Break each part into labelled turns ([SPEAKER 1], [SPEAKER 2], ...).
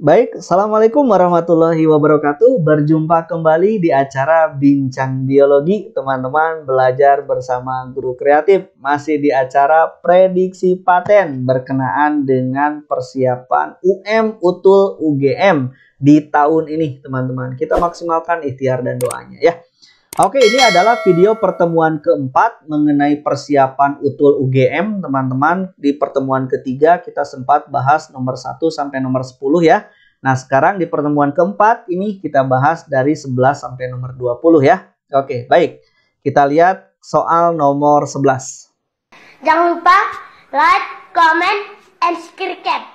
[SPEAKER 1] Baik, Assalamualaikum warahmatullahi wabarakatuh. Berjumpa kembali di acara Bincang Biologi. Teman-teman belajar bersama guru kreatif. Masih di acara prediksi paten berkenaan dengan persiapan UM/UTUL UGM di tahun ini, teman-teman. Kita maksimalkan ikhtiar dan doanya ya. Oke, ini adalah video pertemuan keempat mengenai persiapan UTUL UGM, teman-teman. Di pertemuan ketiga kita sempat bahas nomor 1 sampai nomor 10 ya. Nah, sekarang di pertemuan keempat ini kita bahas dari 11 sampai nomor 20 ya. Oke, baik. Kita lihat soal nomor 11.
[SPEAKER 2] Jangan lupa like, comment, and subscribe.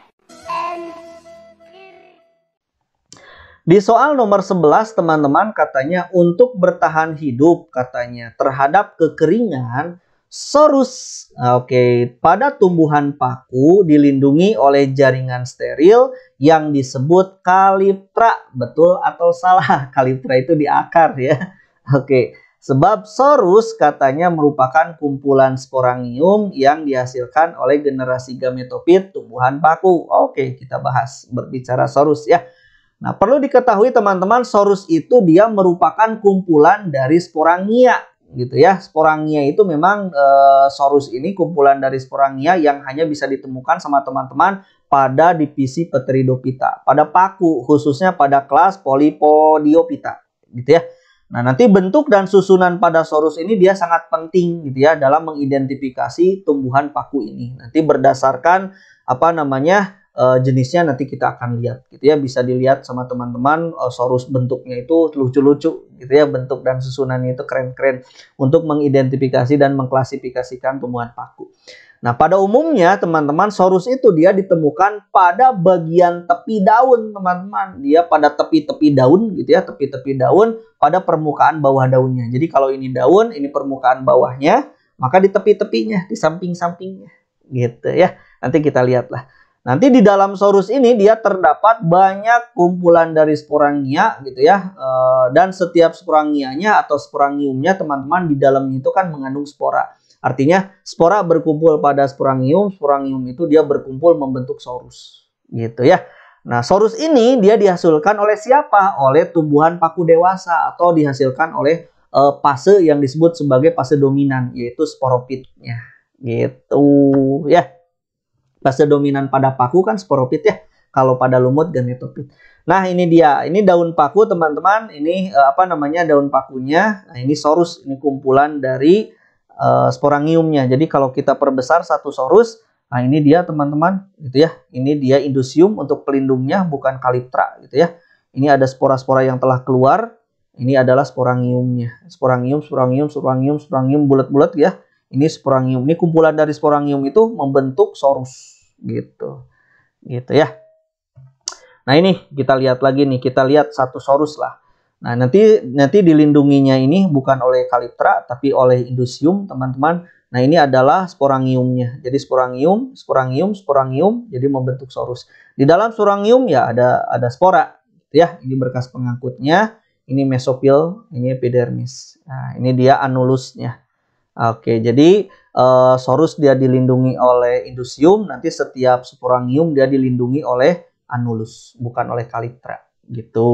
[SPEAKER 1] Di soal nomor 11, teman-teman, katanya untuk bertahan hidup katanya terhadap kekeringan, Sorus pada tumbuhan paku dilindungi oleh jaringan steril yang disebut kaliptra. Betul atau salah? Kaliptra itu di akar ya. Sebab Sorus katanya merupakan kumpulan sporangium yang dihasilkan oleh generasi gametofit tumbuhan paku. Kita bahas berbicara Sorus ya. Nah, perlu diketahui teman-teman, Sorus itu dia merupakan kumpulan dari sporangia gitu ya. Sporangia itu memang Sorus ini kumpulan dari sporangia yang hanya bisa ditemukan sama teman-teman pada divisi Pteridophyta, pada paku, khususnya pada kelas Polypodiophyta gitu ya. Nah, nanti bentuk dan susunan pada Sorus ini dia sangat penting gitu ya dalam mengidentifikasi tumbuhan paku ini. Nanti berdasarkan jenisnya nanti kita akan lihat gitu ya, bisa dilihat sama teman-teman. Sorus bentuknya itu lucu-lucu gitu ya, bentuk dan susunannya itu keren-keren untuk mengidentifikasi dan mengklasifikasikan tumbuhan paku. Nah, pada umumnya teman-teman, Sorus itu dia ditemukan pada bagian tepi daun, teman-teman. Dia pada tepi-tepi daun gitu ya, tepi-tepi daun pada permukaan bawah daunnya. Jadi kalau ini daun, ini permukaan bawahnya, maka di tepi-tepinya, di samping-sampingnya gitu ya. Nanti kita lihatlah. Nanti di dalam Sorus ini dia terdapat banyak kumpulan dari sporangia gitu ya. Dan setiap sporangianya atau sporangiumnya teman-teman di dalamnya itu kan mengandung spora. Artinya spora berkumpul pada sporangium, sporangium itu dia berkumpul membentuk Sorus gitu ya. Nah, Sorus ini dia dihasilkan oleh siapa? Oleh tumbuhan paku dewasa atau dihasilkan oleh fase yang disebut sebagai fase dominan, yaitu sporopitnya gitu ya. Fase dominan pada paku kan sporopit ya. Kalau pada lumut gametofit. Nah, ini dia. Ini daun paku, teman-teman. Ini daun pakunya. Nah, ini Sorus. Ini kumpulan dari sporangiumnya. Jadi kalau kita perbesar satu Sorus, nah ini dia teman-teman gitu ya. Ini dia indusium untuk pelindungnya, bukan kaliptra gitu ya. Ini ada spora-spora yang telah keluar. Ini adalah sporangiumnya. Sporangium bulat-bulat ya. Ini sporangium, ini kumpulan dari sporangium itu membentuk Sorus gitu ya. Nah, ini kita lihat lagi nih, kita lihat satu Sorus lah. Nah, nanti dilindunginya ini bukan oleh kaliptra tapi oleh indusium, teman-teman. Nah, ini adalah sporangiumnya. Jadi sporangium jadi membentuk Sorus. Di dalam sporangium ya ada spora gitu ya. Ini berkas pengangkutnya, ini mesofil, ini epidermis. Nah, ini dia anulusnya. Jadi Sorus dia dilindungi oleh indusium, nanti setiap sporangium dia dilindungi oleh anulus, bukan oleh kaliptra gitu.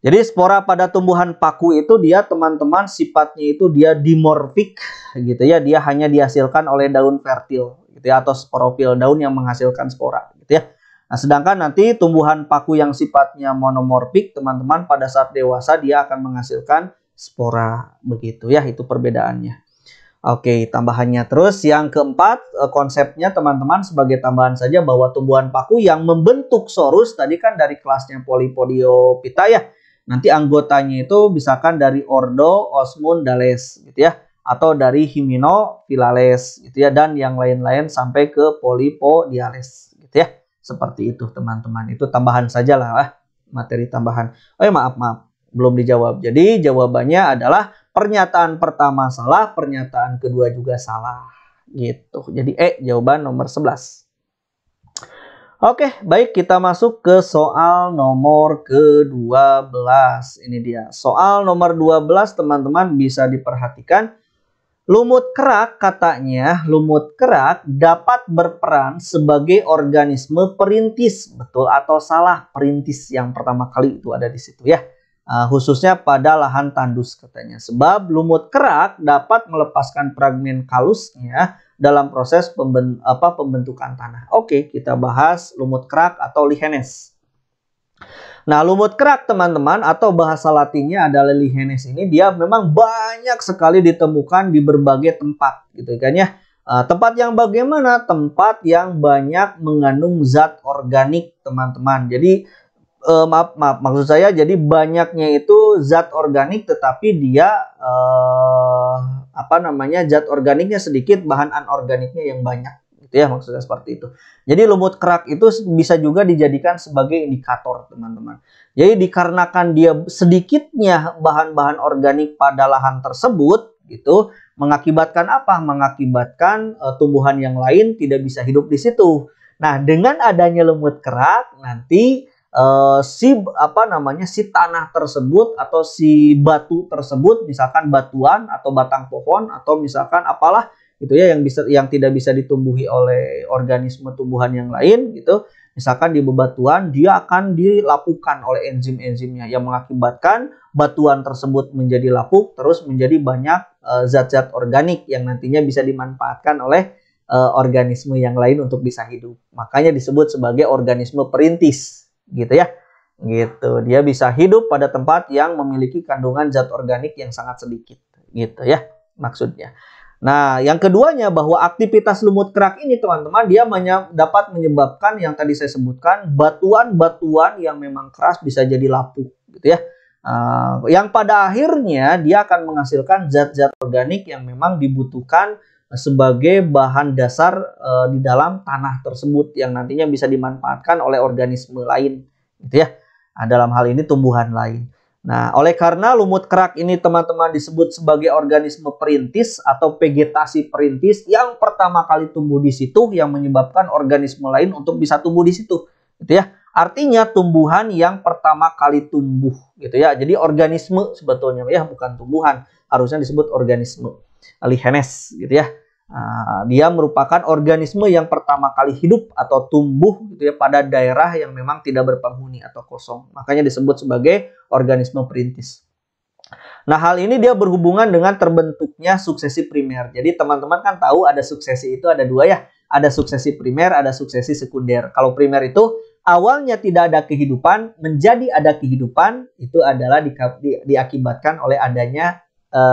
[SPEAKER 1] Jadi spora pada tumbuhan paku itu dia teman-teman sifatnya itu dia dimorfik gitu ya, dia hanya dihasilkan oleh daun fertil gitu ya, atau sporofil, daun yang menghasilkan spora gitu ya. Nah, sedangkan nanti tumbuhan paku yang sifatnya monomorfik, teman-teman, pada saat dewasa dia akan menghasilkan spora begitu ya, itu perbedaannya. Tambahannya terus yang keempat, konsepnya teman-teman sebagai tambahan saja bahwa tumbuhan paku yang membentuk Sorus tadi kan dari kelasnya Polypodiophyta ya. Nanti anggotanya itu misalkan dari ordo Osmundales gitu ya, atau dari Hymenophyllales gitu ya, dan yang lain-lain sampai ke Polypodiales gitu ya. Seperti itu teman-teman. Itu tambahan saja lah, materi tambahan. Maaf. Belum dijawab. Jadi jawabannya adalah pernyataan pertama salah, pernyataan kedua juga salah. Gitu. Jadi jawaban nomor 11. Baik, kita masuk ke soal nomor ke-12. Ini dia. Soal nomor 12 teman-teman bisa diperhatikan. Lumut kerak katanya, lumut kerak dapat berperan sebagai organisme perintis. Betul atau salah? Perintis yang pertama kali itu ada di situ ya. Khususnya pada lahan tandus katanya. Sebab lumut kerak dapat melepaskan fragmen kalusnya dalam proses pembentukan tanah. Oke, kita bahas lumut kerak atau lichenes. Nah, lumut kerak teman-teman atau bahasa latinnya adalah lichenes ini, dia memang banyak sekali ditemukan di berbagai tempat gitu kan ya. Tempat yang bagaimana? Tempat yang banyak mengandung zat organik teman-teman. Jadi maksud saya jadi banyaknya itu zat organik tetapi dia zat organiknya sedikit, bahan anorganiknya yang banyak. Ya, maksudnya seperti itu. Jadi lumut kerak itu bisa juga dijadikan sebagai indikator teman-teman. Jadi dikarenakan dia sedikitnya bahan-bahan organik pada lahan tersebut gitu, mengakibatkan apa? Mengakibatkan tumbuhan yang lain tidak bisa hidup di situ. Nah, dengan adanya lumut kerak nanti si tanah tersebut atau si batu tersebut, misalkan batuan atau batang pohon atau misalkan apalah gitu ya yang tidak bisa ditumbuhi oleh organisme tumbuhan yang lain gitu. Misalkan di bebatuan dia akan dilapukan oleh enzim-enzimnya yang mengakibatkan batuan tersebut menjadi lapuk terus menjadi banyak zat-zat organik yang nantinya bisa dimanfaatkan oleh organisme yang lain untuk bisa hidup. Makanya disebut sebagai organisme perintis gitu ya. Gitu. Dia bisa hidup pada tempat yang memiliki kandungan zat organik yang sangat sedikit gitu ya maksudnya. Nah, yang keduanya bahwa aktivitas lumut kerak ini teman-teman dia dapat menyebabkan yang tadi saya sebutkan batuan-batuan yang memang keras bisa jadi lapuk gitu ya. Yang pada akhirnya dia akan menghasilkan zat-zat organik yang memang dibutuhkan sebagai bahan dasar di dalam tanah tersebut yang nantinya bisa dimanfaatkan oleh organisme lain gitu ya. Dalam hal ini tumbuhan lain. Nah, oleh karena lumut kerak ini teman-teman disebut sebagai organisme perintis atau vegetasi perintis yang pertama kali tumbuh di situ yang menyebabkan organisme lain untuk bisa tumbuh di situ, gitu ya. Artinya tumbuhan yang pertama kali tumbuh, gitu ya. Jadi organisme sebetulnya ya, bukan tumbuhan, harusnya disebut organisme lichenes, gitu ya. Dia merupakan organisme yang pertama kali hidup atau tumbuh gitu ya pada daerah yang memang tidak berpenghuni atau kosong. Makanya disebut sebagai organisme perintis. Nah, hal ini dia berhubungan dengan terbentuknya suksesi primer. Jadi teman-teman kan tahu ada suksesi itu ada dua ya. Ada suksesi primer, ada suksesi sekunder. Kalau primer itu awalnya tidak ada kehidupan, menjadi ada kehidupan, itu adalah diakibatkan oleh adanya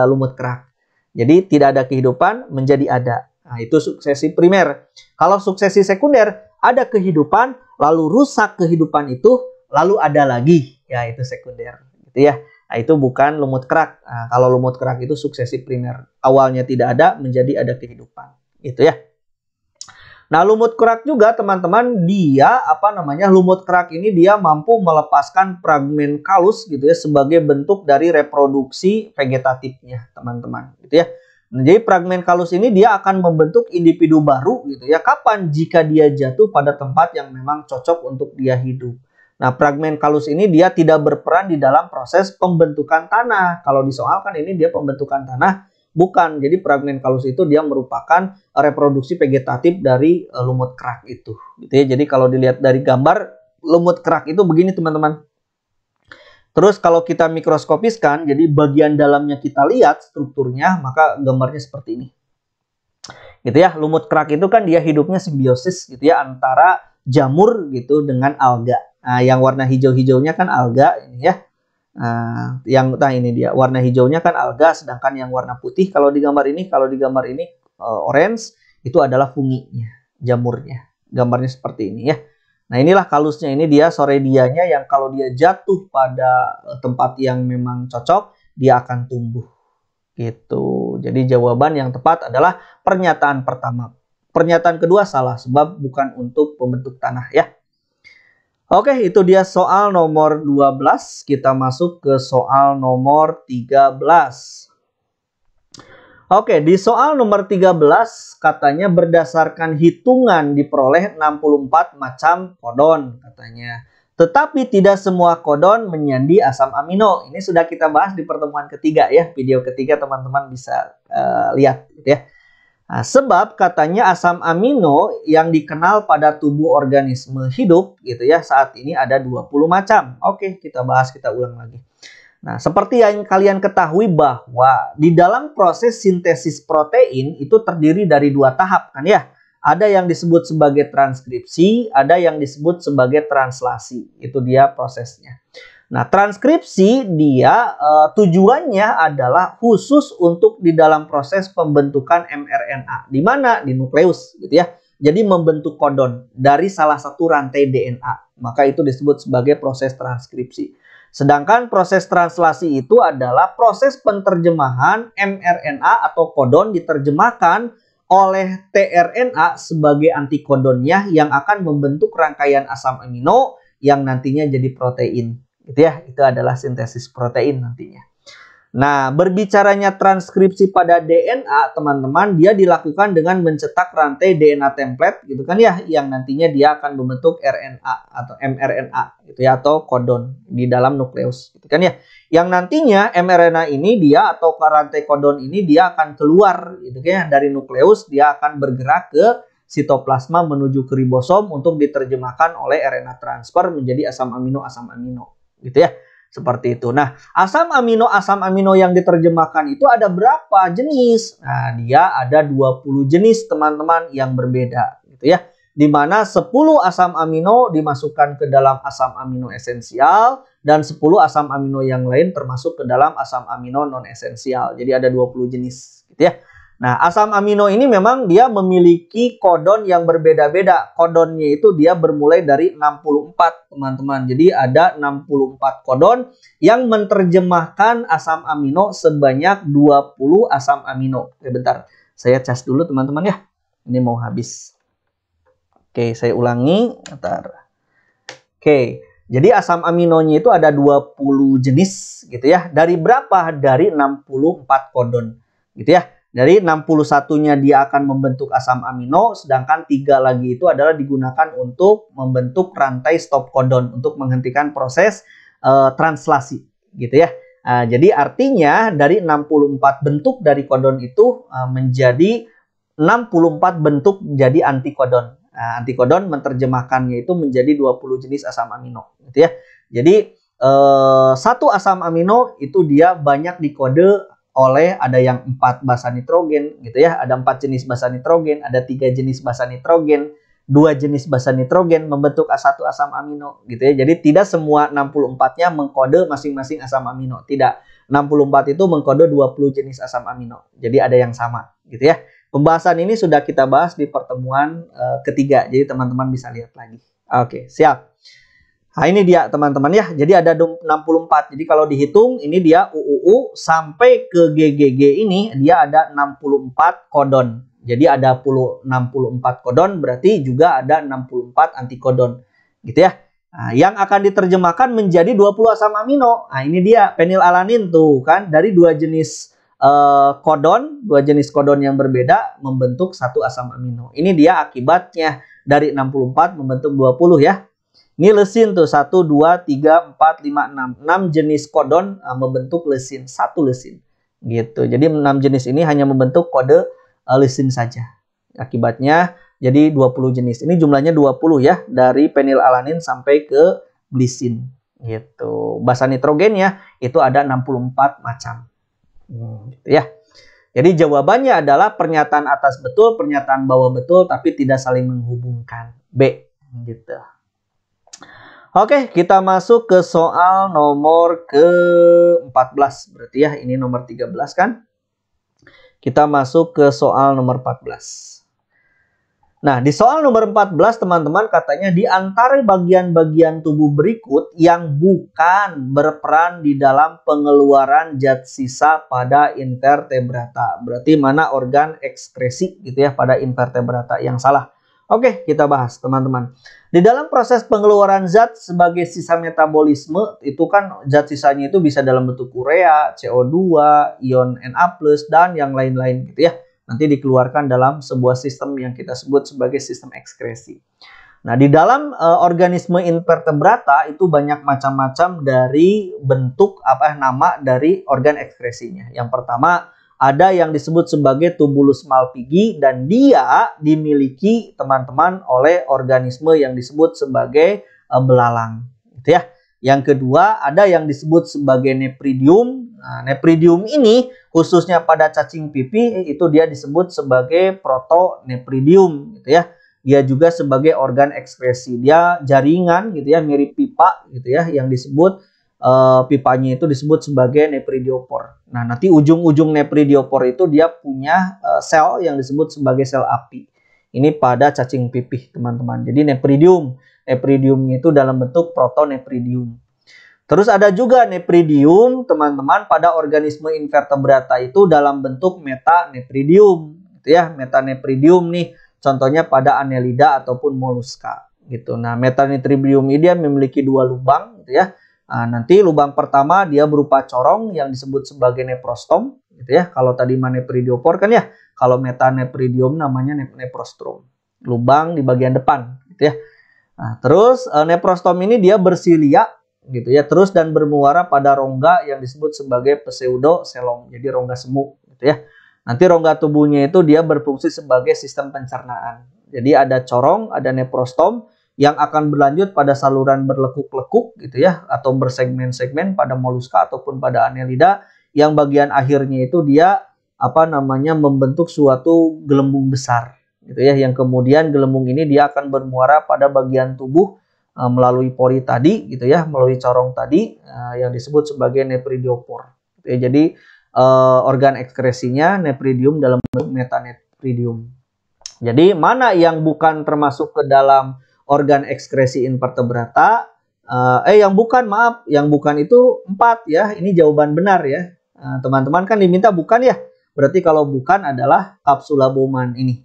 [SPEAKER 1] lumut kerak. Jadi tidak ada kehidupan menjadi ada. Nah, itu suksesi primer. Kalau suksesi sekunder, ada kehidupan, lalu rusak kehidupan itu, lalu ada lagi. Ya, itu sekunder. Gitu ya. Nah, itu bukan lumut kerak. Nah, kalau lumut kerak itu suksesi primer. Awalnya tidak ada, menjadi ada kehidupan. Itu ya. Nah, lumut kerak juga teman-teman, dia lumut kerak ini dia mampu melepaskan fragmen kalus gitu ya sebagai bentuk dari reproduksi vegetatifnya, teman-teman, gitu ya. Nah, jadi fragmen kalus ini dia akan membentuk individu baru gitu ya. Kapan? Jika dia jatuh pada tempat yang memang cocok untuk dia hidup. Nah, fragmen kalus ini dia tidak berperan di dalam proses pembentukan tanah. Kalau disoalkan ini dia pembentukan tanah. Bukan, jadi fragmen kalus itu dia merupakan reproduksi vegetatif dari lumut kerak itu. Gitu ya. Jadi kalau dilihat dari gambar lumut kerak itu begini teman-teman. Terus kalau kita mikroskopiskan, jadi bagian dalamnya kita lihat strukturnya, maka gambarnya seperti ini. Gitu ya, lumut kerak itu kan dia hidupnya simbiosis gitu ya antara jamur gitu dengan alga. Nah, yang warna hijau-hijaunya kan alga ini ya. Ini dia warna hijaunya kan alga, sedangkan yang warna putih kalau di gambar ini orange itu adalah funginya, jamurnya. Gambarnya seperti ini ya. Nah, inilah kalusnya, ini dia soredianya yang kalau dia jatuh pada tempat yang memang cocok dia akan tumbuh gitu. Jadi jawaban yang tepat adalah pernyataan pertama. Pernyataan kedua salah sebab bukan untuk pembentuk tanah ya. Oke, itu dia soal nomor 12. Kita masuk ke soal nomor 13. Oke, di soal nomor 13 katanya berdasarkan hitungan diperoleh 64 macam kodon katanya. Tetapi tidak semua kodon menyandi asam amino. Ini sudah kita bahas di pertemuan ketiga ya. Video ketiga teman-teman bisa lihat gitu ya. Nah, sebab katanya asam amino yang dikenal pada tubuh organisme hidup gitu ya, saat ini ada 20 macam. Oke, kita bahas, kita ulang lagi. Nah, seperti yang kalian ketahui bahwa di dalam proses sintesis protein itu terdiri dari 2 tahap kan ya. Ada yang disebut sebagai transkripsi, ada yang disebut sebagai translasi. Itu dia prosesnya. Nah, transkripsi dia tujuannya adalah khusus untuk di dalam proses pembentukan mRNA. Di mana? Di nukleus gitu ya. Jadi membentuk kodon dari salah satu rantai DNA. Maka itu disebut sebagai proses transkripsi. Sedangkan proses translasi itu adalah proses penerjemahan mRNA atau kodon diterjemahkan oleh tRNA sebagai antikodonnya yang akan membentuk rangkaian asam amino yang nantinya jadi protein. Gitu ya, itu adalah sintesis protein nantinya. Nah, berbicaranya transkripsi pada DNA, teman-teman, dia dilakukan dengan mencetak rantai DNA template gitu kan ya, yang nantinya dia akan membentuk RNA atau mRNA gitu ya, atau kodon di dalam nukleus gitu kan ya. Yang nantinya mRNA ini dia atau rantai kodon ini dia akan keluar gitu ya dari nukleus, dia akan bergerak ke sitoplasma menuju ke ribosom untuk diterjemahkan oleh RNA transfer menjadi asam amino gitu ya. Seperti itu. Nah, asam amino yang diterjemahkan itu ada berapa jenis? Nah, dia ada 20 jenis teman-teman yang berbeda gitu ya. Di mana 10 asam amino dimasukkan ke dalam asam amino esensial dan 10 asam amino yang lain termasuk ke dalam asam amino non esensial. Jadi ada 20 jenis gitu ya. Nah, asam amino ini memang dia memiliki kodon yang berbeda-beda. Kodonnya itu dia bermulai dari 64, teman-teman. Jadi ada 64 kodon yang menerjemahkan asam amino sebanyak 20 asam amino. Oke, bentar. Saya cas dulu, teman-teman ya. Ini mau habis. Oke, saya ulangi. Bentar. Oke, jadi asam aminonya itu ada 20 jenis gitu ya. Dari berapa? Dari 64 kodon gitu ya. Dari 61-nya dia akan membentuk asam amino, sedangkan 3 lagi itu adalah digunakan untuk membentuk rantai stop kodon untuk menghentikan proses translasi gitu ya. Jadi artinya dari 64 bentuk dari kodon itu menjadi 64 bentuk jadi antikodon. Antikodon menerjemahkannya itu menjadi 20 jenis asam amino gitu ya. Jadi satu asam amino itu dia banyak dikode oleh ada yang 4 basa nitrogen gitu ya, ada 4 jenis basa nitrogen, ada 3 jenis basa nitrogen, 2 jenis basa nitrogen membentuk satu asam amino gitu ya. Jadi tidak semua 64-nya mengkode masing-masing asam amino, tidak. 64 itu mengkode 20 jenis asam amino. Jadi ada yang sama gitu ya. Pembahasan ini sudah kita bahas di pertemuan ketiga. Jadi teman-teman bisa lihat lagi. Oke, siap. Nah, ini dia teman-teman ya. Jadi ada 64. Jadi kalau dihitung ini dia UUU sampai ke GGG ini dia ada 64 kodon. Jadi ada 64 kodon berarti juga ada 64 antikodon. Gitu ya. Nah, yang akan diterjemahkan menjadi 20 asam amino. Nah, ini dia fenilalanin tuh kan dari 2 jenis kodon, 2 jenis kodon yang berbeda membentuk satu asam amino. Ini dia akibatnya dari 64 membentuk 20 ya. Ini leusin tuh 1, 2, 3, 4, 5, 6. 6 jenis kodon membentuk leusin, satu leusin. Gitu. Jadi 6 jenis ini hanya membentuk kode leusin saja. Akibatnya jadi 20 jenis. Ini jumlahnya 20 ya. Dari fenilalanin sampai ke glisin. Gitu. Basa nitrogennya itu ada 64 macam. Gitu ya. Jadi jawabannya adalah pernyataan atas betul, pernyataan bawah betul, tapi tidak saling menghubungkan. B. Gitu. Oke, kita masuk ke soal nomor ke-14. Berarti ya, ini nomor 13 kan? Kita masuk ke soal nomor 14. Nah, di soal nomor 14, teman-teman, katanya di antara bagian-bagian tubuh berikut yang bukan berperan di dalam pengeluaran zat sisa pada invertebrata. Berarti mana organ ekskresi gitu ya pada invertebrata yang salah. Oke, kita bahas teman-teman. Di dalam proses pengeluaran zat sebagai sisa metabolisme, itu kan zat sisanya itu bisa dalam bentuk urea, CO2, ion Na+, dan yang lain-lain gitu ya. Nanti dikeluarkan dalam sebuah sistem yang kita sebut sebagai sistem ekskresi. Nah, di dalam organisme invertebrata itu banyak macam-macam dari bentuk nama dari organ ekskresinya. Yang pertama ada yang disebut sebagai tubulus malpighi dan dia dimiliki teman-teman oleh organisme yang disebut sebagai belalang, gitu ya. Yang kedua ada yang disebut sebagai nepridium. Nah, nepridium ini khususnya pada cacing pipih itu dia disebut sebagai protonepridium, gitu ya. Dia juga sebagai organ ekskresi. Dia jaringan gitu ya, mirip pipa gitu ya, yang disebut pipanya itu disebut sebagai nepridiopor. Nah, nanti ujung-ujung nepridiopor itu dia punya sel yang disebut sebagai sel api. Ini pada cacing pipih, teman-teman. Jadi nepridium. Nepridiumnya itu dalam bentuk protonepridium. Terus ada juga nepridium, teman-teman, pada organisme invertebrata itu dalam bentuk metanepridium, gitu ya. Metanepridium nih contohnya pada Annelida ataupun moluska gitu. Nah, metanepridium ini dia memiliki dua lubang gitu ya. Nah, nanti lubang pertama dia berupa corong yang disebut sebagai neprostom gitu ya. Kalau tadi nepridiopor kan ya, kalau metanepridium namanya neprostrom. Lubang di bagian depan gitu ya. Nah, terus neprostom ini dia bersilia gitu ya, terus dan bermuara pada rongga yang disebut sebagai pseudoselom. Jadi rongga semu gitu ya. Nanti rongga tubuhnya itu dia berfungsi sebagai sistem pencernaan. Jadi ada corong, ada neprostom yang akan berlanjut pada saluran berlekuk-lekuk gitu ya, atau bersegmen-segmen pada moluska ataupun pada Annelida yang bagian akhirnya itu dia membentuk suatu gelembung besar gitu ya, yang kemudian gelembung ini dia akan bermuara pada bagian tubuh melalui pori tadi gitu ya, melalui corong tadi yang disebut sebagai nepridiopor. Gitu ya. Jadi organ ekskresinya nepridium dalam bentuk metanepridium. Jadi mana yang bukan termasuk ke dalam organ ekskresi invertebrata? Yang bukan itu 4 ya. Ini jawaban benar ya. Teman-teman kan diminta bukan ya. Berarti kalau bukan adalah kapsula Bowman ini.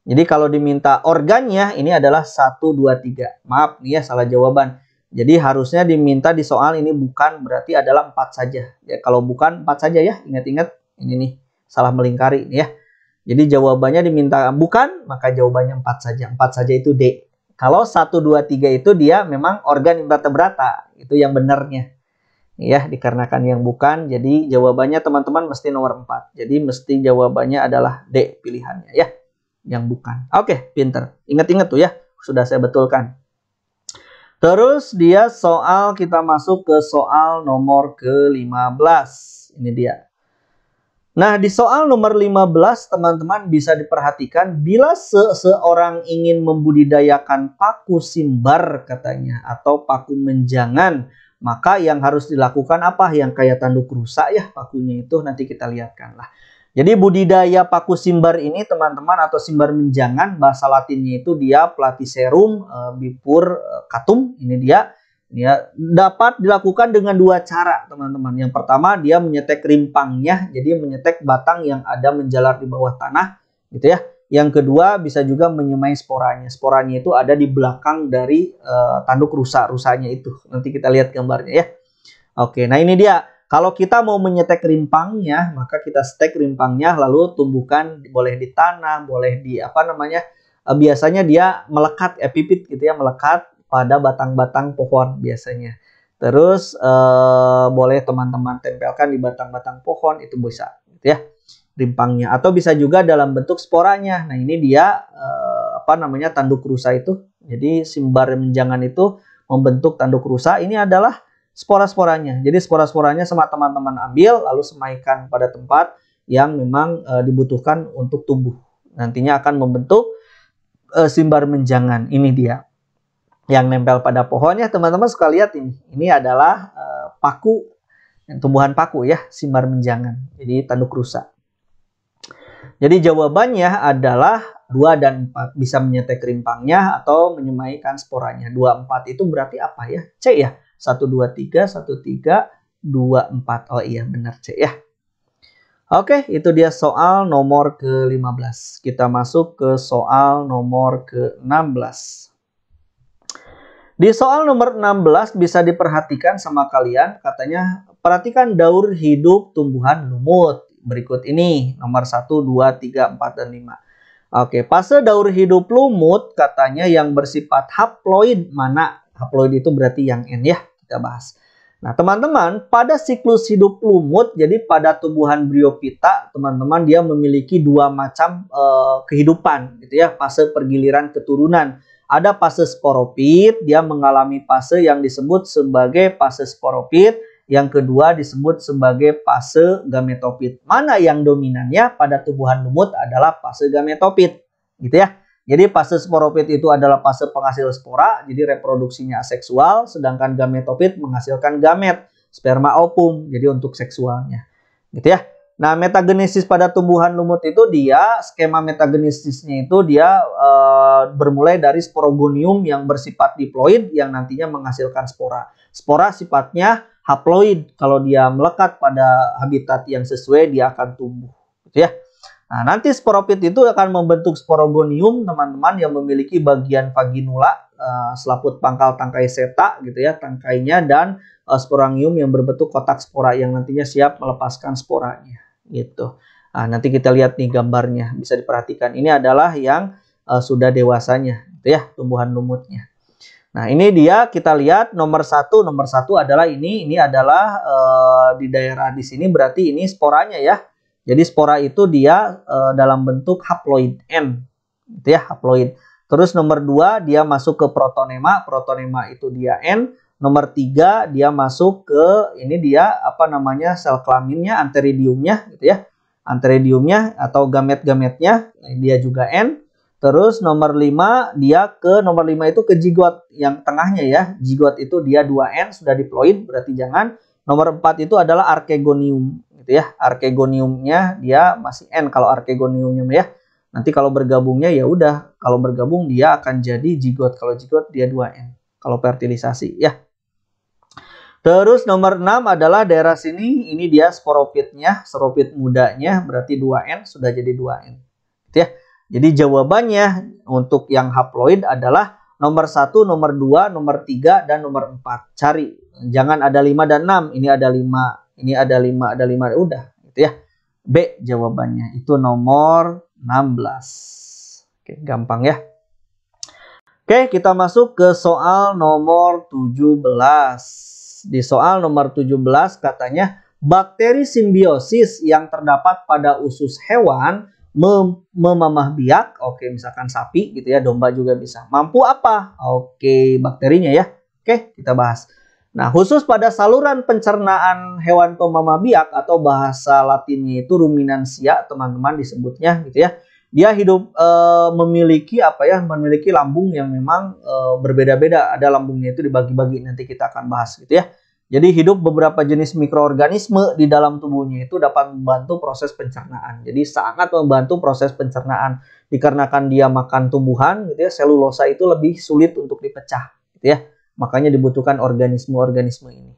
[SPEAKER 1] Jadi kalau diminta organnya ini adalah 1, 2, 3. Maaf nih ya, salah jawaban. Jadi harusnya diminta di soal ini bukan, berarti adalah 4 saja. Ya, kalau bukan 4 saja ya, ingat-ingat ini nih, salah melingkari nih ya. Jadi jawabannya diminta bukan, maka jawabannya 4 saja. 4 saja itu D. Kalau 1, 2, 3 itu dia memang organ invertebrata, itu yang benarnya. Ya, dikarenakan yang bukan, jadi jawabannya teman-teman mesti nomor 4. Jadi mesti jawabannya adalah D pilihannya ya, yang bukan. Oke, pinter. Ingat-ingat tuh ya, sudah saya betulkan. Terus dia kita masuk ke soal nomor ke-15. Ini dia. Nah, di soal nomor 15 teman-teman bisa diperhatikan bila seseorang ingin membudidayakan paku simbar katanya atau paku menjangan, maka yang harus dilakukan apa? Yang kayak tanduk rusa ya pakunya itu, nanti kita lihatkan lah. Jadi budidaya paku simbar ini teman-teman atau simbar menjangan, bahasa latinnya itu dia Platycerum bifurcatum. Ini dia dapat dilakukan dengan 2 cara teman-teman. Yang pertama dia menyetek rimpangnya, jadi menyetek batang yang ada menjalar di bawah tanah gitu ya. Yang kedua bisa juga menyemai sporanya. Sporanya itu ada di belakang dari tanduk rusanya itu. Nanti kita lihat gambarnya ya. Oke, nah ini dia. Kalau kita mau menyetek rimpangnya, maka kita stek rimpangnya lalu tumbuhkan, boleh di tanah, boleh di biasanya dia melekat epipit gitu ya, melekat pada batang-batang pohon biasanya. Terus boleh teman-teman tempelkan di batang-batang pohon, itu bisa gitu ya rimpangnya, atau bisa juga dalam bentuk sporanya. Nah, ini dia tanduk rusa itu. Jadi simbar menjangan itu membentuk tanduk rusa. Ini adalah spora-sporanya. Jadi spora-sporanya sama teman-teman ambil lalu semaikan pada tempat yang memang dibutuhkan untuk tumbuh. Nantinya akan membentuk simbar menjangan. Ini dia yang nempel pada pohonnya. Teman-teman suka lihat ini. Ini adalah paku, tumbuhan paku ya, simbar menjangan. Jadi tanduk rusa. Jadi jawabannya adalah 2 dan 4. Bisa menyetek rimpangnya atau menyemaikan sporanya. 2, 4 itu berarti apa ya? C ya. 1, 2, 3, 1, 3, 2, 4. Oh iya benar C ya. Oke, itu dia soal nomor ke-15. Kita masuk ke soal nomor ke-16. Di soal nomor 16 bisa diperhatikan sama kalian. Katanya perhatikan daur hidup tumbuhan lumut. Berikut ini nomor 1, 2, 3, 4, dan 5. Oke, fase daur hidup lumut katanya yang bersifat haploid. Mana haploid itu berarti yang N ya, kita bahas. Nah, teman-teman, pada siklus hidup lumut, jadi pada tumbuhan Bryophyta, teman-teman, dia memiliki dua macam kehidupan, gitu ya, fase pergiliran keturunan. Ada fase sporopit, dia mengalami fase yang disebut sebagai fase sporopit. Yang kedua disebut sebagai fase gametofit. Mana yang dominannya pada tumbuhan lumut adalah fase gametofit, gitu ya. Jadi fase sporopit itu adalah fase penghasil spora, jadi reproduksinya aseksual, sedangkan gametofit menghasilkan gamet, sperma ovum, jadi untuk seksualnya, gitu ya. Nah, metagenesis pada tumbuhan lumut itu dia skema metagenesisnya itu dia bermulai dari sporogonium yang bersifat diploid yang nantinya menghasilkan spora. Spora sifatnya haploid, kalau dia melekat pada habitat yang sesuai dia akan tumbuh, gitu ya. Nah, nanti sporopit itu akan membentuk sporogonium, teman-teman, yang memiliki bagian vaginula, selaput pangkal tangkai seta, gitu ya, tangkainya, dan sporangium yang berbentuk kotak spora yang nantinya siap melepaskan sporanya, gitu. Nah, nanti kita lihat nih gambarnya, bisa diperhatikan. Ini adalah yang sudah dewasanya, gitu ya, tumbuhan lumutnya. Nah, ini dia kita lihat nomor satu adalah ini adalah di daerah di sini berarti ini sporanya ya. Jadi spora itu dia dalam bentuk haploid N, gitu ya, haploid. Terus nomor 2 dia masuk ke protonema, protonema itu dia N. Nomor 3 dia masuk ke ini dia apa namanya sel kelaminnya, anteridiumnya, gitu ya. Anteridiumnya atau gamet-gametnya dia juga N. Terus nomor 5 dia ke nomor 5 itu ke zigot yang tengahnya ya. Zigot itu dia 2N sudah diploid berarti jangan. Nomor 4 itu adalah arkegonium gitu ya. Arkegoniumnya dia masih N kalau arkegoniumnya ya. Nanti kalau bergabungnya ya udah, kalau bergabung dia akan jadi zigot. Kalau zigot dia 2N. Kalau fertilisasi ya. Terus nomor 6 adalah daerah sini, ini dia sporopitnya, sporopit mudanya berarti 2N sudah jadi 2N. Gitu ya. Jadi jawabannya untuk yang haploid adalah nomor 1, nomor 2, nomor 3, dan nomor 4. Cari. Jangan ada 5 dan 6. Ini ada 5. Ini ada 5, ada 5. Udah. Gitu ya. B jawabannya. Itu nomor 16. Oke, gampang ya. Oke, kita masuk ke soal nomor 17. Di soal nomor 17 katanya bakteri simbiosis yang terdapat pada usus hewan memamah biak, oke, misalkan sapi gitu ya, domba juga bisa. Mampu apa? Oke, bakterinya ya. Oke, kita bahas. Nah, khusus pada saluran pencernaan hewan pemamah biak atau bahasa latinnya itu ruminansia, teman-teman disebutnya gitu ya. Dia hidup memiliki apa ya? Memiliki lambung yang memang berbeda-beda. Ada lambungnya itu dibagi-bagi, nanti kita akan bahas gitu ya. Jadi hidup beberapa jenis mikroorganisme di dalam tubuhnya itu dapat membantu proses pencernaan. Jadi sangat membantu proses pencernaan. Dikarenakan dia makan tumbuhan gitu ya, selulosa itu lebih sulit untuk dipecah gitu ya. Makanya dibutuhkan organisme-organisme ini.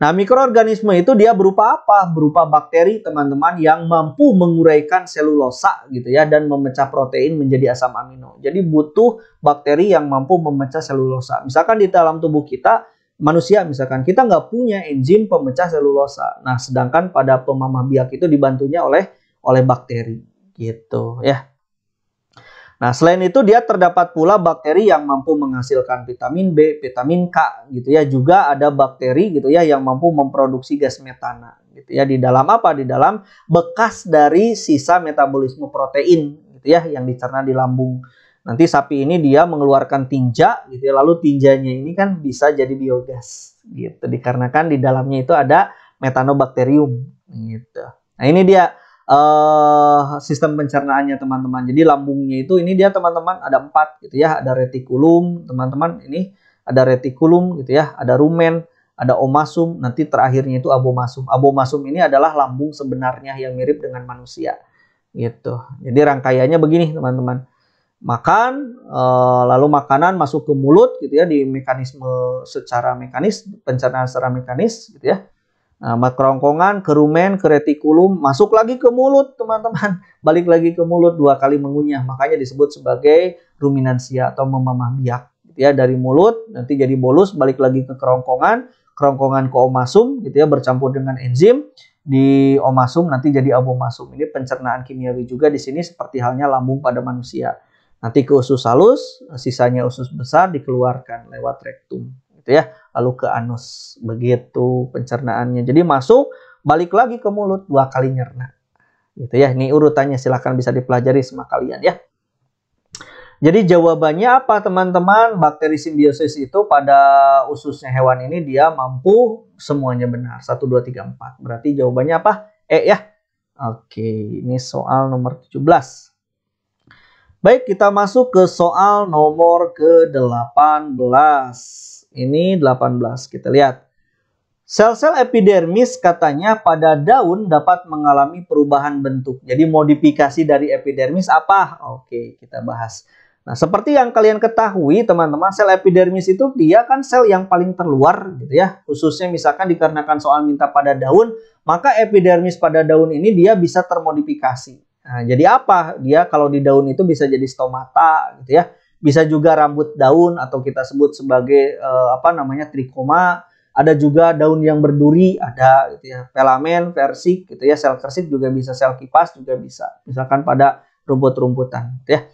[SPEAKER 1] Nah, mikroorganisme itu dia berupa apa? Berupa bakteri, teman-teman, yang mampu menguraikan selulosa gitu ya dan memecah protein menjadi asam amino. Jadi butuh bakteri yang mampu memecah selulosa. Misalkan di dalam tubuh kita manusia misalkan kita nggak punya enzim pemecah selulosa. Nah, sedangkan pada pemamah biak itu dibantunya oleh bakteri gitu ya. Nah, selain itu dia terdapat pula bakteri yang mampu menghasilkan vitamin B, vitamin K gitu ya. Juga ada bakteri gitu ya yang mampu memproduksi gas metana gitu ya. Di dalam apa? Di dalam bekas dari sisa metabolisme protein gitu ya yang dicerna di lambung. Nanti sapi ini dia mengeluarkan tinja gitu ya. Lalu tinjanya ini kan bisa jadi biogas gitu. Dikarenakan di dalamnya itu ada metanobakterium gitu. Nah, ini dia sistem pencernaannya teman-teman. Jadi lambungnya itu ini dia teman-teman ada 4 gitu ya. Ada retikulum teman-teman. Ini ada retikulum gitu ya. Ada rumen, ada omasum. Nanti terakhirnya itu abomasum. Abomasum ini adalah lambung sebenarnya yang mirip dengan manusia gitu. Jadi rangkaiannya begini teman-teman. Makan, lalu makanan masuk ke mulut gitu ya di mekanisme secara mekanis, pencernaan secara mekanis gitu ya. Nah, kerongkongan, ke rumen, ke retikulum, masuk lagi ke mulut teman-teman. Balik lagi ke mulut 2 kali mengunyah. Makanya disebut sebagai ruminansia atau memamah biak gitu ya. Dari mulut nanti jadi bolus, balik lagi ke kerongkongan, kerongkongan ke omasum gitu ya bercampur dengan enzim. di omasum nanti jadi abomasum. Ini pencernaan kimiawi juga di sini seperti halnya lambung pada manusia. Nanti ke usus halus, sisanya usus besar dikeluarkan lewat rektum, gitu ya. Lalu ke anus. Begitu pencernaannya. Jadi masuk, balik lagi ke mulut, 2 kali nyerna. Gitu ya. Ini urutannya, silahkan bisa dipelajari sama kalian ya. Jadi jawabannya apa teman-teman? Bakteri simbiosis itu pada ususnya hewan ini dia mampu semuanya benar. 1, 2, 3, 4. Berarti jawabannya apa? E ya. Oke, ini soal nomor 17. Baik, kita masuk ke soal nomor ke-18. Ini 18, kita lihat. Sel-sel epidermis katanya pada daun dapat mengalami perubahan bentuk. Jadi modifikasi dari epidermis apa? Oke, kita bahas. Nah, seperti yang kalian ketahui teman-teman, sel epidermis itu dia kan sel yang paling terluar gitu ya. Khususnya misalkan dikarenakan soal minta pada daun, maka epidermis pada daun ini dia bisa termodifikasi. Nah, jadi apa? Dia kalau di daun itu bisa jadi stomata gitu ya. Bisa juga rambut daun atau kita sebut sebagai trikoma. Ada juga daun yang berduri, ada gitu ya. Filamen, versik gitu ya. Sel kersik juga bisa, sel kipas juga bisa. Misalkan pada rumput-rumputan gitu ya.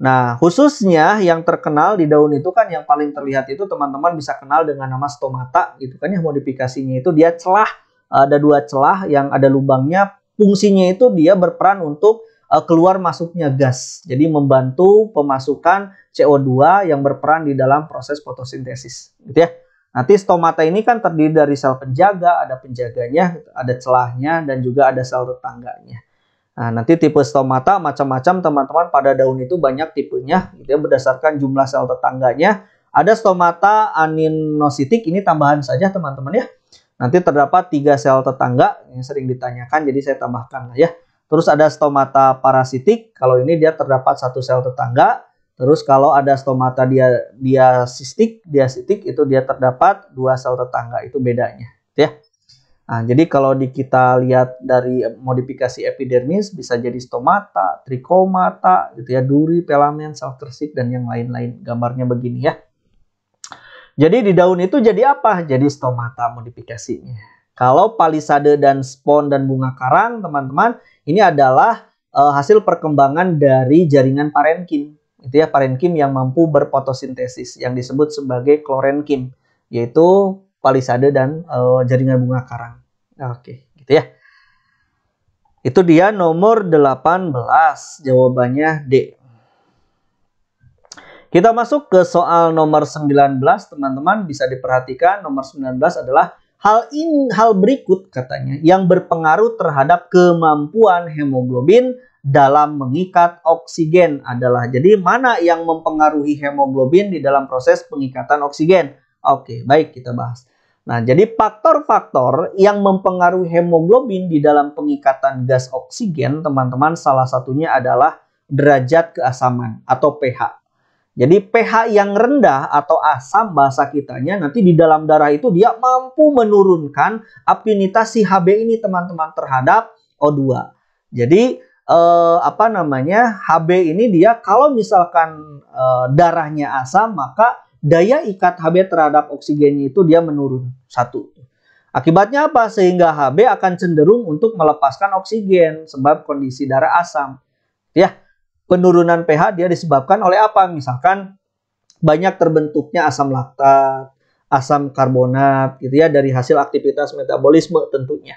[SPEAKER 1] Nah, khususnya yang terkenal di daun itu kan yang paling terlihat itu teman-teman bisa kenal dengan nama stomata gitu kan ya. Modifikasinya itu dia celah, ada 2 celah yang ada lubangnya. Fungsinya itu dia berperan untuk keluar masuknya gas. Jadi membantu pemasukan CO2 yang berperan di dalam proses fotosintesis gitu ya. Nanti stomata ini kan terdiri dari sel penjaga, ada penjaganya, ada celahnya dan juga ada sel tetangganya. Nah, nanti tipe stomata macam-macam teman-teman, pada daun itu banyak tipenya gitu ya, berdasarkan jumlah sel tetangganya. Ada stomata aninositik, ini tambahan saja teman-teman ya. Nanti terdapat 3 sel tetangga yang sering ditanyakan, jadi saya tambahkan lah ya. Terus ada stomata parasitik, kalau ini dia terdapat 1 sel tetangga. Terus kalau ada stomata diasitik itu dia terdapat 2 sel tetangga, itu bedanya gitu ya. Nah, jadi kalau kita lihat dari modifikasi epidermis bisa jadi stomata, trikomata, gitu ya, duri, filamen, sel kersik dan yang lain-lain. Gambarnya begini ya. Jadi di daun itu jadi apa? Jadi stomata modifikasinya. Kalau palisade dan spon dan bunga karang, teman-teman, ini adalah hasil perkembangan dari jaringan parenkim. Itu ya, parenkim yang mampu berfotosintesis yang disebut sebagai klorenkim, yaitu palisade dan jaringan bunga karang. Oke, gitu ya. Itu dia nomor 18. Jawabannya D. Kita masuk ke soal nomor 19, teman-teman. Bisa diperhatikan nomor 19 adalah hal berikut katanya yang berpengaruh terhadap kemampuan hemoglobin dalam mengikat oksigen adalah. Jadi mana yang mempengaruhi hemoglobin di dalam proses pengikatan oksigen? Oke, baik, kita bahas. Nah, jadi faktor-faktor yang mempengaruhi hemoglobin di dalam pengikatan gas oksigen, teman-teman, salah satunya adalah derajat keasaman atau pH. Jadi pH yang rendah atau asam bahasa kitanya, nanti di dalam darah itu dia mampu menurunkan afinitas si Hb ini teman-teman terhadap O2. Jadi Hb ini dia kalau misalkan darahnya asam, maka daya ikat Hb terhadap oksigennya itu dia menurun. 1. Akibatnya apa? Sehingga Hb akan cenderung untuk melepaskan oksigen sebab kondisi darah asam. Ya, penurunan pH dia disebabkan oleh apa? Misalkan banyak terbentuknya asam laktat, asam karbonat gitu ya, dari hasil aktivitas metabolisme tentunya.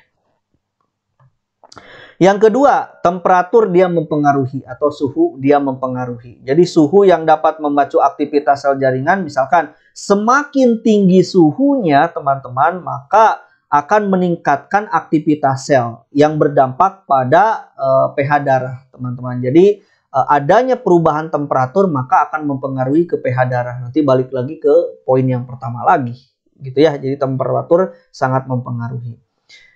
[SPEAKER 1] Yang kedua, temperatur dia mempengaruhi atau suhu dia mempengaruhi. Jadi suhu yang dapat memacu aktivitas sel jaringan, misalkan semakin tinggi suhunya teman-teman, maka akan meningkatkan aktivitas sel yang berdampak pada pH darah teman-teman. Jadi adanya perubahan temperatur maka akan mempengaruhi ke pH darah. Nanti balik lagi ke poin yang pertama lagi gitu ya. Jadi temperatur sangat mempengaruhi.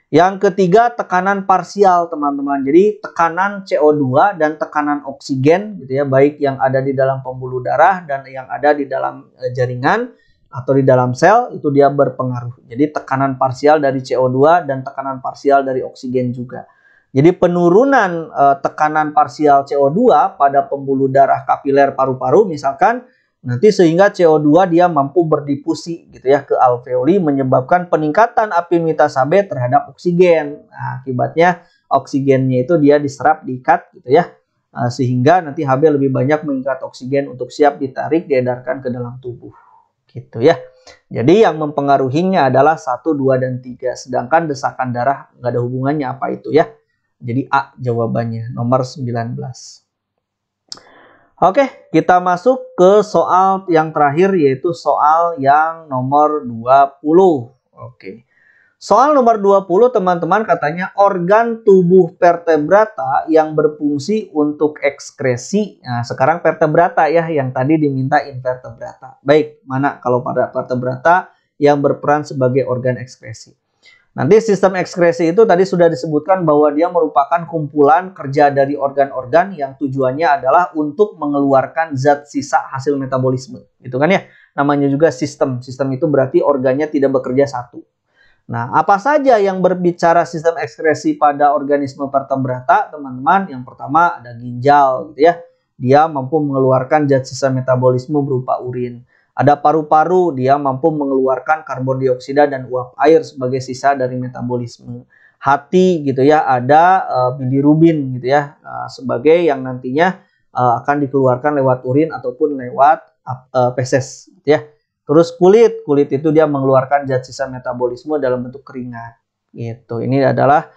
[SPEAKER 1] Yang ketiga, tekanan parsial teman-teman. Jadi tekanan CO2 dan tekanan oksigen gitu ya, baik yang ada di dalam pembuluh darah dan yang ada di dalam jaringan atau di dalam sel, itu dia berpengaruh. Jadi tekanan parsial dari CO2 dan tekanan parsial dari oksigen juga. Jadi penurunan tekanan parsial CO2 pada pembuluh darah kapiler paru-paru misalkan Nanti sehingga CO2 dia mampu berdifusi gitu ya ke alveoli, menyebabkan peningkatan afinitas Hb terhadap oksigen. Nah, akibatnya oksigennya itu dia diserap, diikat gitu ya. Sehingga nanti Hb lebih banyak mengikat oksigen untuk siap ditarik, diedarkan ke dalam tubuh. Gitu ya. Jadi yang mempengaruhinya adalah 1, 2, dan 3. Sedangkan desakan darah nggak ada hubungannya apa itu ya. Jadi A jawabannya, nomor 19. Oke, kita masuk ke soal yang terakhir, yaitu soal yang nomor 20. Oke. Soal nomor 20 teman-teman, katanya organ tubuh vertebrata yang berfungsi untuk ekskresi. Nah, sekarang vertebrata ya, yang tadi diminta invertebrata. Baik, mana kalau pada vertebrata yang berperan sebagai organ ekskresi. Nanti sistem ekskresi itu tadi sudah disebutkan bahwa dia merupakan kumpulan kerja dari organ-organ yang tujuannya adalah untuk mengeluarkan zat sisa hasil metabolisme. Gitu kan ya, namanya juga sistem. Sistem itu berarti organnya tidak bekerja satu. Nah, apa saja yang berbicara sistem ekskresi pada organisme vertebrata, teman-teman? Yang pertama ada ginjal, gitu ya. Dia mampu mengeluarkan zat sisa metabolisme berupa urin. Ada paru-paru, dia mampu mengeluarkan karbon dioksida dan uap air sebagai sisa dari metabolisme. Hati, gitu ya, ada bilirubin, gitu ya, sebagai yang nantinya akan dikeluarkan lewat urin ataupun lewat feses, gitu ya. Terus kulit itu dia mengeluarkan zat sisa metabolisme dalam bentuk keringat. Gitu. Ini adalah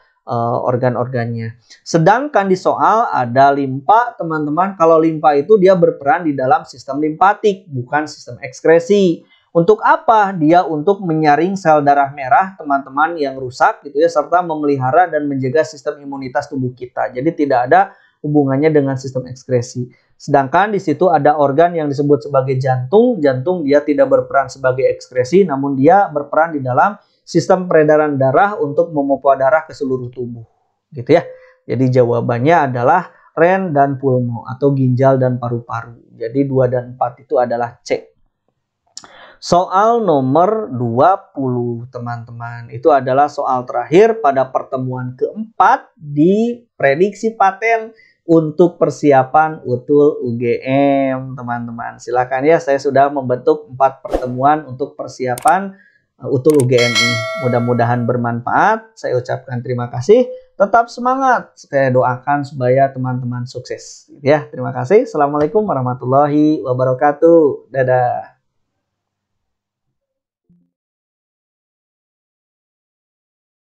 [SPEAKER 1] organ-organnya. Sedangkan di soal ada limpa, teman-teman. Kalau limpa itu dia berperan di dalam sistem limpatik, bukan sistem ekskresi. Untuk apa? Dia untuk menyaring sel darah merah, teman-teman, yang rusak gitu ya, serta memelihara dan menjaga sistem imunitas tubuh kita. Jadi tidak ada hubungannya dengan sistem ekskresi. Sedangkan di situ ada organ yang disebut sebagai jantung. Jantung dia tidak berperan sebagai ekskresi, namun dia berperan di dalam sistem peredaran darah untuk memompa darah ke seluruh tubuh. Gitu ya. Jadi jawabannya adalah ren dan pulmo atau ginjal dan paru-paru. Jadi 2 dan 4 itu adalah C. Soal nomor 20, teman-teman. Itu adalah soal terakhir pada pertemuan keempat di prediksi paten untuk persiapan UTUL UGM, teman-teman. Silakan ya, saya sudah membentuk 4 pertemuan untuk persiapan UTUL UGM ini. Mudah-mudahan bermanfaat. Saya ucapkan terima kasih. Tetap semangat. Saya doakan supaya teman-teman sukses. Ya, terima kasih. Assalamualaikum warahmatullahi wabarakatuh. Dadah.